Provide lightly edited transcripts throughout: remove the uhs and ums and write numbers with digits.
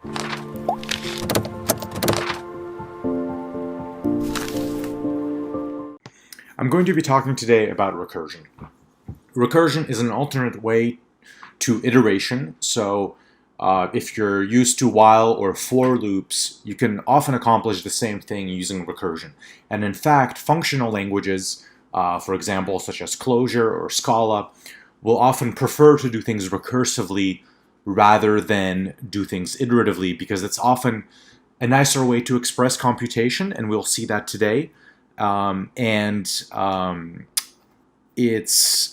I'm going to be talking today about recursion. Recursion is an alternate way to iteration. So if you're used to while or for loops, you can often accomplish the same thing using recursion. And in fact, functional languages, for example, such as Clojure or Scala, will often prefer to do things recursively rather than do things iteratively, because it's often a nicer way to express computation, and we'll see that today. It's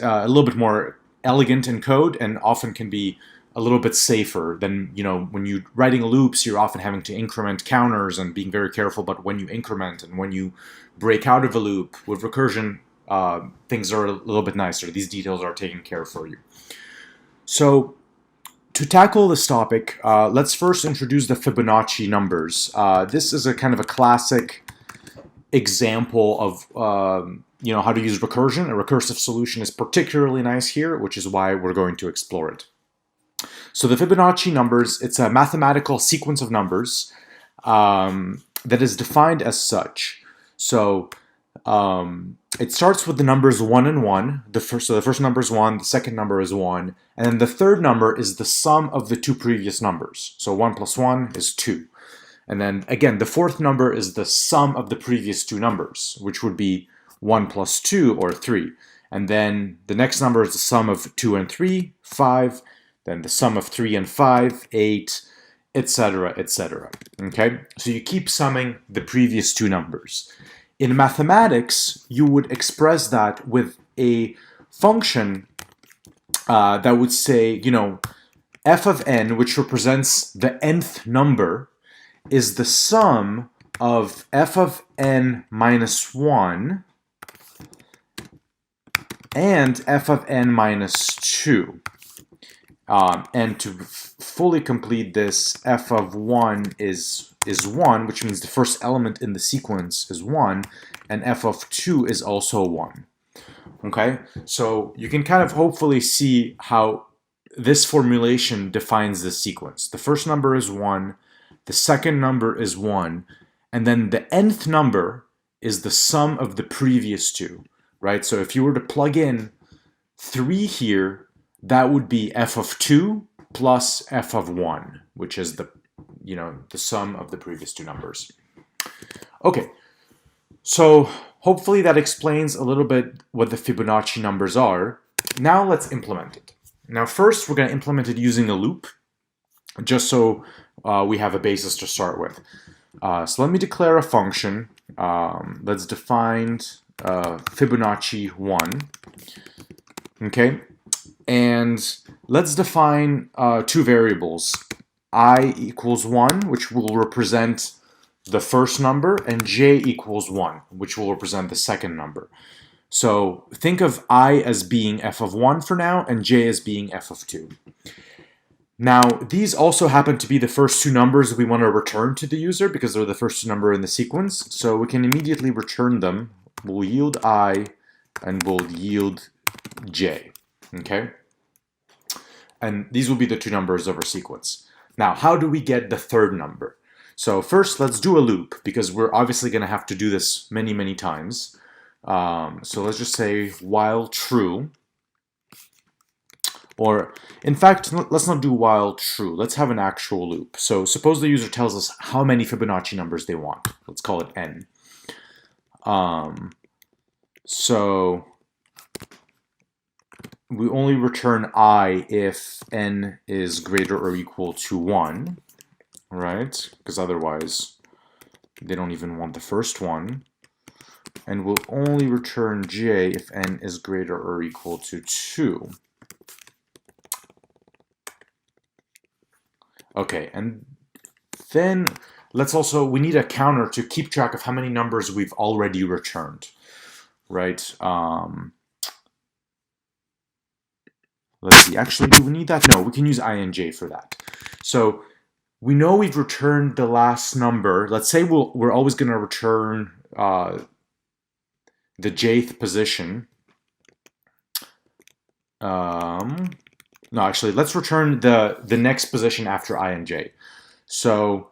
a little bit more elegant in code and often can be a little bit safer than, when you're writing loops, you're often having to increment counters and being very careful about when you increment and when you break out of a loop. With recursion, things are a little bit nicer. These details are taken care of for you. So to tackle this topic, let's first introduce the Fibonacci numbers. This is a kind of a classic example of how to use recursion. A recursive solution is particularly nice here, which is why we're going to explore it. So the Fibonacci numbers, it's a mathematical sequence of numbers that is defined as such. So it starts with the numbers 1 and 1. So the first number is 1, the second number is 1, and then the third number is the sum of the two previous numbers. So 1 plus 1 is 2. And then again, the fourth number is the sum of the previous two numbers, which would be 1 plus 2, or 3. And then the next number is the sum of 2 and 3, 5. Then the sum of 3 and 5, 8, etc., etc. Okay? So you keep summing the previous two numbers. In mathematics, you would express that with a function that would say, f of n, which represents the nth number, is the sum of f of n minus 1 and f of n minus 2. And to fully complete this, f of 1 is 1, which means the first element in the sequence is 1, and f of 2 is also 1. Okay? So you can kind of hopefully see how this formulation defines this sequence. The first number is 1, the second number is 1, and then the nth number is the sum of the previous two, right? So if you were to plug in 3 here, that would be f of 2 plus f of 1, which is the sum of the previous two numbers. Okay, so hopefully that explains a little bit what the Fibonacci numbers are. Now let's implement it. Now first, we're going to implement it using a loop, just so we have a basis to start with. So let me declare a function. Let's define Fibonacci 1. Okay, and let's define two variables, I equals 1, which will represent the first number, and j equals 1, which will represent the second number. So think of I as being f of 1 for now, and j as being f of 2. Now, these also happen to be the first two numbers we want to return to the user because they're the first two number in the sequence. So we can immediately return them. We'll yield I and we'll yield j. Okay? And these will be the two numbers of our sequence. Now, how do we get the third number? So first, let's do a loop because we're obviously going to have to do this many, many times. So let's just say while true. Or, in fact, let's not do while true. Let's have an actual loop. So suppose the user tells us how many Fibonacci numbers they want. Let's call it n. So we only return I if n is greater or equal to 1, right? Because otherwise they don't even want the first one. And we'll only return j if n is greater or equal to 2. Okay, and then we need a counter to keep track of how many numbers we've already returned, right? Let's see, actually, do we need that? No, we can use I and j for that. So we know we've returned the last number. Let's say we're always going to return the jth position. No, actually, let's return the next position after I and j. So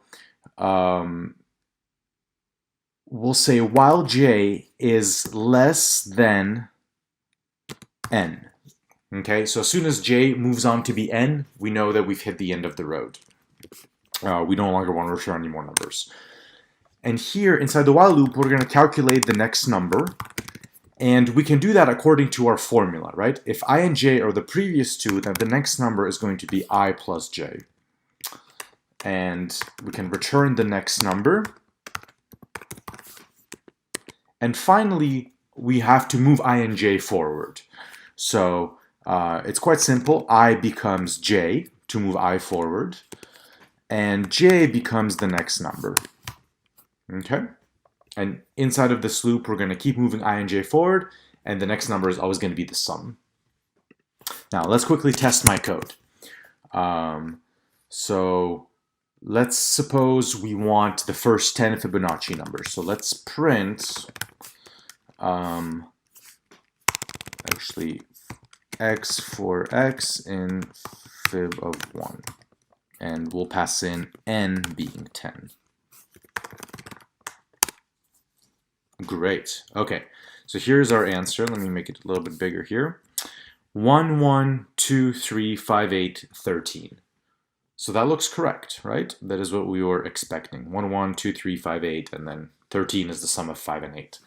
we'll say while j is less than n. Okay, so as soon as j moves on to be n, we know that we've hit the end of the road. We no longer want to return any more numbers. And here, inside the while loop, we're going to calculate the next number. And we can do that according to our formula, right? If I and j are the previous two, then the next number is going to be I plus j. And we can return the next number. And finally, we have to move I and j forward. So it's quite simple. I becomes j to move I forward. And j becomes the next number. Okay? And inside of this loop, we're going to keep moving I and j forward, and the next number is always going to be the sum. Now, let's quickly test my code. So let's suppose we want the first 10 Fibonacci numbers. So let's print, actually, x for x in fib of 1. And we'll pass in n being 10. Great. Okay, so here's our answer. Let me make it a little bit bigger here. 1, 1, 2, 3, 5, 8, 13. So that looks correct, right? That is what we were expecting. 1, 1, 2, 3, 5, 8, and then 13 is the sum of 5 and 8.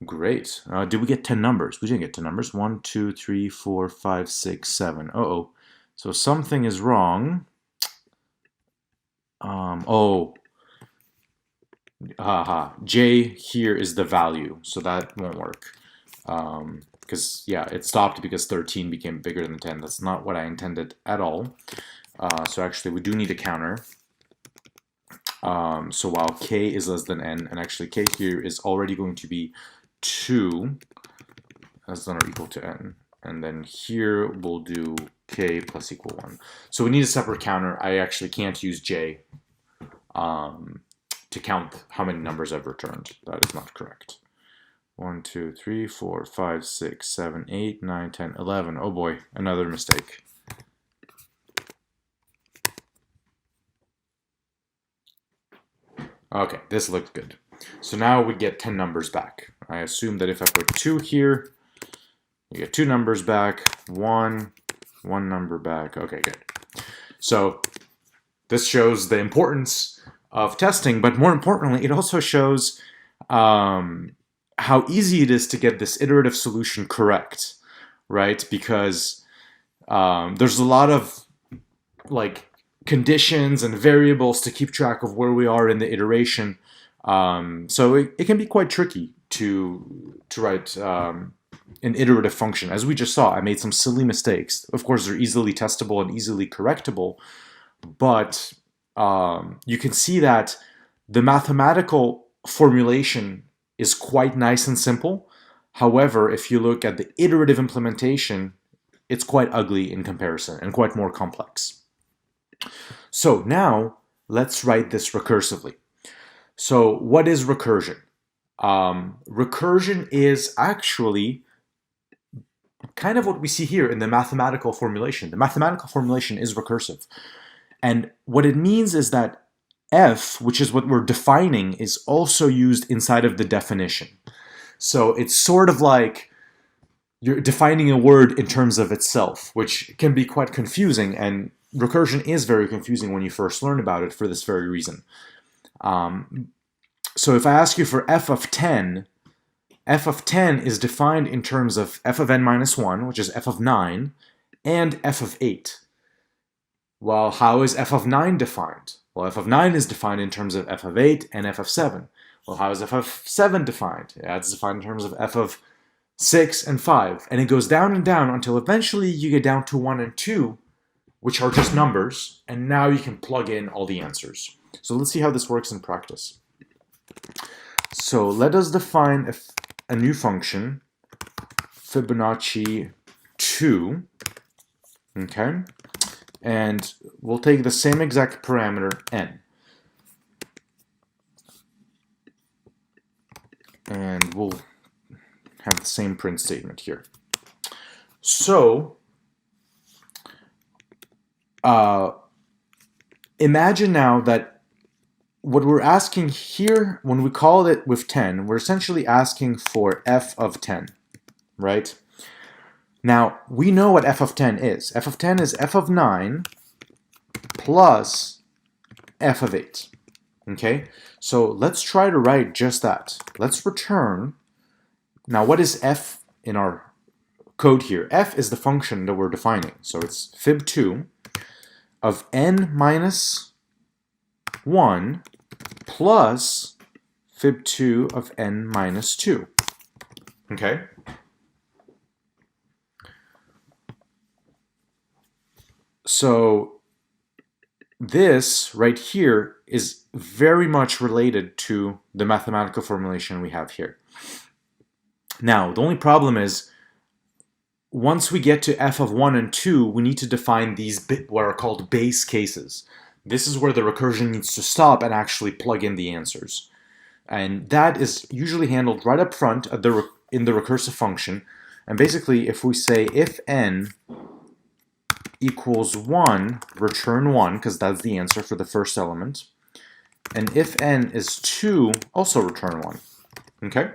Great. Did we get 10 numbers? We didn't get 10 numbers. 1, 2, 3, 4, 5, 6, 7. Uh-oh. So something is wrong. J here is the value, so that won't work. Because, yeah, it stopped because 13 became bigger than 10. That's not what I intended at all. So actually, we do need a counter. So while k is less than n, and actually k here is already going to be 2 less than or equal to n. And then here we'll do k plus equal 1. So we need a separate counter. I actually can't use j to count how many numbers I've returned. That is not correct. 1, 2, 3, 4, 5, 6, 7, 8, 9, 10, 11. Oh boy, another mistake. Okay, this looked good. So now we get 10 numbers back. I assume that if I put 2 here, you get 2 numbers back, 1 number back. Okay, good. So this shows the importance of testing, but more importantly, it also shows how easy it is to get this iterative solution correct, right? Because there's a lot of conditions and variables to keep track of where we are in the iteration. So it can be quite tricky to write an iterative function. As we just saw, I made some silly mistakes. Of course, they're easily testable and easily correctable, but you can see that the mathematical formulation is quite nice and simple. However, if you look at the iterative implementation, it's quite ugly in comparison and quite more complex. So now let's write this recursively. So what is recursion? Recursion is actually kind of what we see here in the mathematical formulation. The mathematical formulation is recursive. And what it means is that f, which is what we're defining, is also used inside of the definition. So it's sort of like you're defining a word in terms of itself, which can be quite confusing, and recursion is very confusing when you first learn about it for this very reason. So if I ask you for f of 10 is defined in terms of f of n minus 1, which is f of 9, and f of 8. Well, how is f of 9 defined? Well, f of 9 is defined in terms of f of 8 and f of 7. Well, how is f of 7 defined? Yeah, it's defined in terms of f of 6 and 5. And it goes down and down until eventually you get down to 1 and 2, which are just numbers, and now you can plug in all the answers. So let's see how this works in practice. So let us define a new function, Fibonacci 2, okay? And we'll take the same exact parameter, n. And we'll have the same print statement here. So, Imagine now that what we're asking here, when we call it with 10, we're essentially asking for f of 10, right? Now, we know what f of 10 is. F of 10 is f of 9 plus f of 8, okay? So let's try to write just that. Let's return. Now, what is f in our code here? F is the function that we're defining. So it's fib2 of n minus 1 plus fib2 of n minus 2, okay? So this right here is very much related to the mathematical formulation we have here. Now, the only problem is, once we get to f of 1 and 2, we need to define these what are called base cases. This is where the recursion needs to stop and actually plug in the answers. And that is usually handled right up front in the recursive function. And basically, if we say if n equals 1, return 1, because that's the answer for the first element. And if n is 2, also return 1. Okay?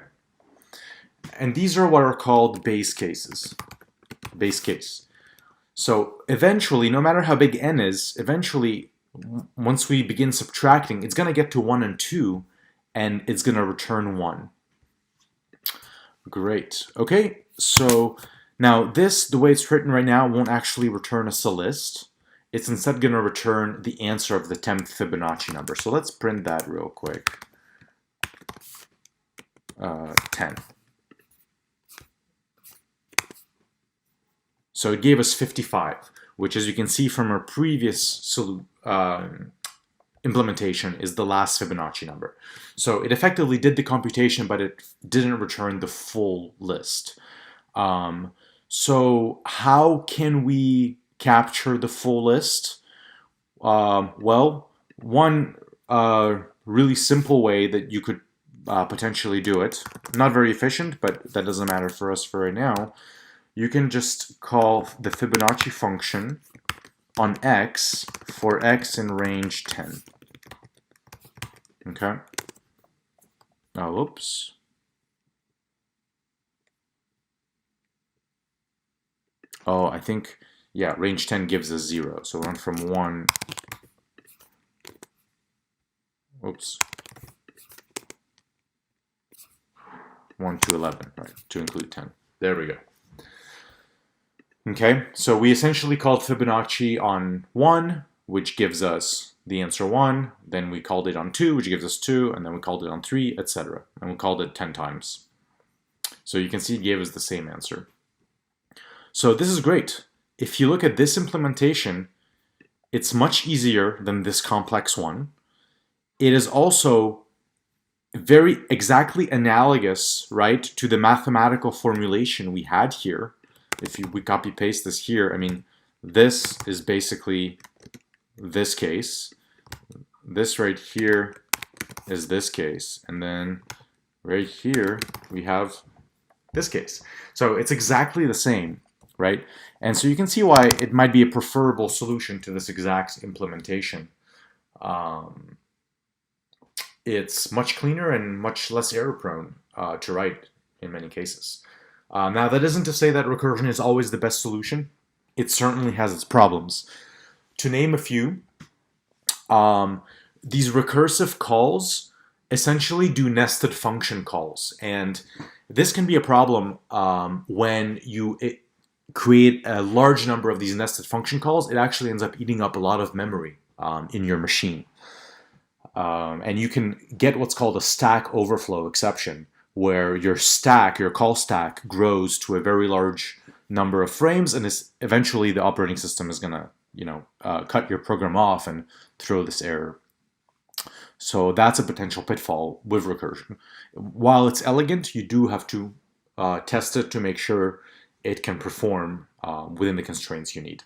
And these are what are called base cases. Base case. So eventually, no matter how big n is, eventually, once we begin subtracting, it's going to get to 1 and 2, and it's going to return 1. Great. Okay, so now this, the way it's written right now, won't actually return us a list. It's instead going to return the answer of the 10th Fibonacci number. So let's print that real quick. 10. So it gave us 55, which, as you can see from our previous implementation, is the last Fibonacci number. So it effectively did the computation, but it didn't return the full list. So how can we capture the full list? Well, one really simple way that you could potentially do it, not very efficient, but that doesn't matter for us for right now, you can just call the Fibonacci function on x for x in range 10. Okay? Oh, whoops. Oh, I think, yeah, range 10 gives us 0. So we went from 1, oops, 1 to 11, right, to include 10. There we go. Okay, so we essentially called Fibonacci on 1, which gives us the answer 1, then we called it on 2, which gives us 2, and then we called it on 3, etc. And we called it 10 times. So you can see it gave us the same answer. So this is great. If you look at this implementation, it's much easier than this complex one. It is also very exactly analogous, right, to the mathematical formulation we had here. If we copy paste this here, I mean, this is basically this case. This right here is this case. And then right here, we have this case. So it's exactly the same, right? And so you can see why it might be a preferable solution to this exact implementation. It's much cleaner and much less error prone to write in many cases. Now, that isn't to say that recursion is always the best solution. It certainly has its problems. To name a few, these recursive calls essentially do nested function calls. And this can be a problem when you create a large number of these nested function calls. It actually ends up eating up a lot of memory in your machine. And you can get what's called a stack overflow exception, where your stack, your call stack, grows to a very large number of frames, and eventually the operating system is going to, cut your program off and throw this error. So that's a potential pitfall with recursion. While it's elegant, you do have to test it to make sure it can perform within the constraints you need.